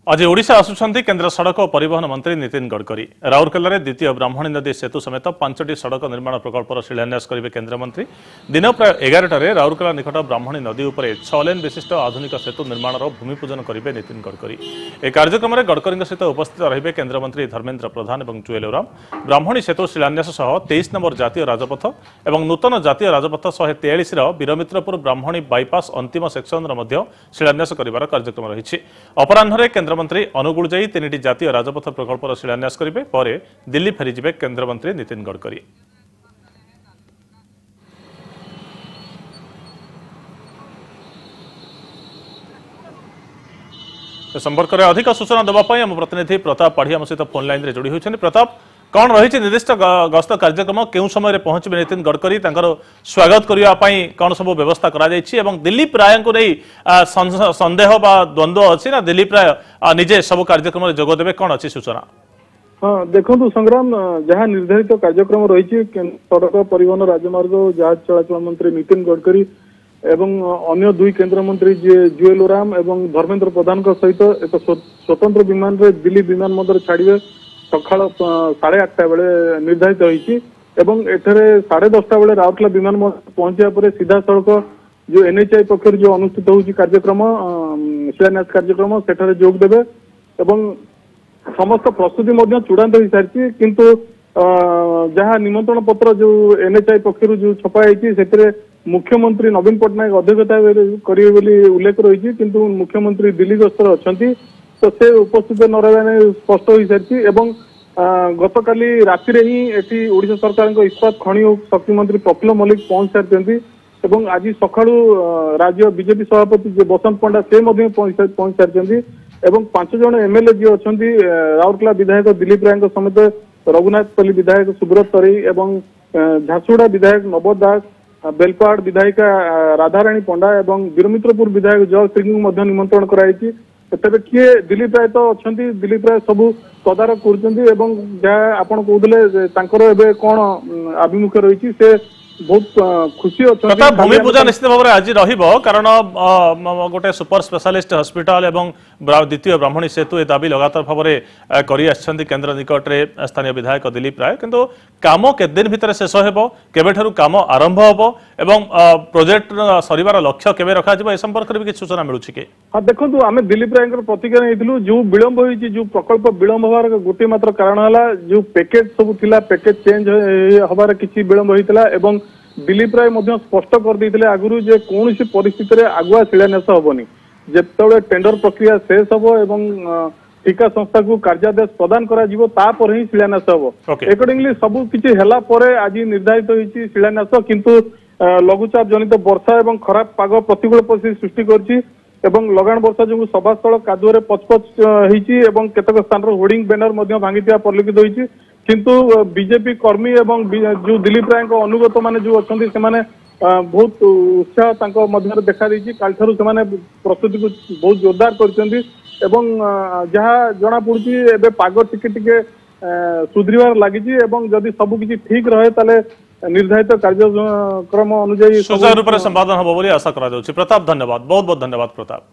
आज ओडिशा आसुछंती केंद्र सड़क और परिवहन मंत्री नितिन गडकरी राउरकेला रे द्वितीय ब्राह्मणी नदी सेतु समेत 5टी सड़क निर्माण प्रकल्पर शिलान्यास करेंगे केन्द्रमंत्री। दिन प्राय 11टारे राउरकेला निकट ब्राह्मणी नदी उपर 6 लेन विशिष्ट आधुनिक सेतु निर्माण भूमिपूजन करेंगे नितिन गडकरी। एक कार्यक्रम में गडकरी सहित उपस्थित रहे केन्द्रमंत्री धर्मेन्द्र प्रधान और जुएल ओराम। ब्राह्मणी सेतु शिलान्यास सह 23 नंबर जातीय राजपथ और नूतन जातीय राजपथ 143 वीरमित्रपुर ब्राह्मणी बाईपास अंतिम सेक्शन शिलान्यास कर कार्यक्रम रही। अपराह्न केन्द्रमंत्री अनुगुल जाई 3टी जातीय राजपथ प्रकल्पर शिलान्यास करेंगे। पर दिल्ली फेरीजे केन्द्रमंत्री नितिन गडकरी। संपर्क में अधिक सूचना देवाई आम प्रतिनिधि प्रताप पाढ़ी आम सहित फोन लाइन जोड़ी होती। प्रताप, कौन रही निर्दिष्ट गस्त कार्यक्रम केउ समय पहुंचे नितिन गडकरी स्वागत करने कौन सब व्यवस्था कर दिलीप राय को नहीं संदेह बा द्वंद्व अच्छी ना दिलीप राय निजे सब कार्यक्रम जोगदेवे कौन अच्छी सूचना? हाँ देखो संग्राम, जहाँ निर्धारित कार्यक्रम रही सड़क परिवहन राजमार्ग जहाज चलाचल मंत्री नितिन गडकरी एवं अन्य दुई केंद्र मंत्री जुएल ओराम एवं धर्मेन्द्र प्रधान सहित एक स्वतंत्र विमान रे दिल्ली विमान बंदर छाड़े सका 8:30 बेले निर्धारित होती। एठरे 10:30 बेले राउरकेला विमान पहुंचा पर सीधा सड़क जो एनएचआई पक्ष जो अनुष्ठित होगी कार्यक्रम शिलान्यास कार्यक्रम सेठारे जोग देवे एवं समस्त प्रस्तुति चूड़ांत हो सारी किंतु जहाँ निमंत्रण पत्र जो एनएचआई पक्ष जो छपाई से मुख्यमंत्री नवीन पट्टनायक अध्यक्षता करेंगे उल्लेख रही किंतु मुख्यमंत्री दिल्ली गस्तर अच्छा तो से उपस्थित न रहा स्पष्ट हो सारी। गत काली राति ही एटी ओडिशा सरकार इस्पात खनि और शक्ति मंत्री प्रफुल्ल मल्लिक पहुंच सारी आज सका राज्य बीजेपी सभापति बसंत पंडा से पहुंच सारी। 5 जन एमएलए जी अच्छा राउरकेला विधायक दिलीप राय समेत रघुनाथपल्ली विधायक सुब्रत तरी और झारसुगुड़ा विधायक नवद दास, बेलपाड़ विधायिका राधाराणी पंडा और वीरमित्रपुर विधायक जय सिंह निमंत्रण कराई। तेरे किए दिलीप राय तो अच्छा दिलीप राय सब तदारख कर जहाँ आप कहते कौन आभिमुख्य रही से बहुत खुशी अच्छा। भूमि पूजा निश्चित भाव में आज कारण गोटे सुपर स्पेशलिस्ट हॉस्पिटल एवं द्वितीय ब्राह्मणी सेतु ए दाबी लगातार भाव में कर केन्द्र निकट में स्थानीय विधायक दिलीप राय किंतु काम केदिन भितर शेष हो केबेठारु काम आरंभ हो एवं प्रोजेक्ट सरिवार लक्ष्य केबे रखा ए संपर्क में किसी सूचना मिलूँ कि? हाँ देखो आम दिलीप राय प्रतिक्रिया नहीं जो विलंब हो जो प्रकल्प विलंब होवार गोटे मात्र कारण है जो पैकेज सब थिला पैकेज चेंज हबार किसी विलंब होता। दिलीप राय स्पष्ट कर देते आगुरी जे कौन सी परिस्थिति आगुआ शिलान्यास हेनी जिते टेंडर प्रक्रिया शेष हम एवं ठिका संस्था को कार्यादेश प्रदान करा ही शिलान्यास हम एकॉर्डिंगली सब किसी है आज निर्धारित होती शिलान्यास किंतु लघुचाप जनित वर्षा और खराब पाग प्रतिकूल परिस्थिति सृष्टि कर लगाण वर्षा जो सभास्थल कादुअरे पचपच होती केतक स्थान होर्डिंग बैनर भांगी परिलक्षित होती किंतु बीजेपी कर्मी एवं जो दिलीप राय अनुगत माने जो अच्छा से बहुत उत्साह देखा दी कालठार से प्रस्तुति को बहुत जोरदार कर जहाँ जना पड़ी पाग टिके सुधरवार लगी जदि सब किसी ठीक रहे ताले निर्धारित कार्यक्रम अनुजाई सुचारू रूप से संपादन हम आशा करा। प्रताप धन्यवाद, बहुत बहुत धन्यवाद प्रताप।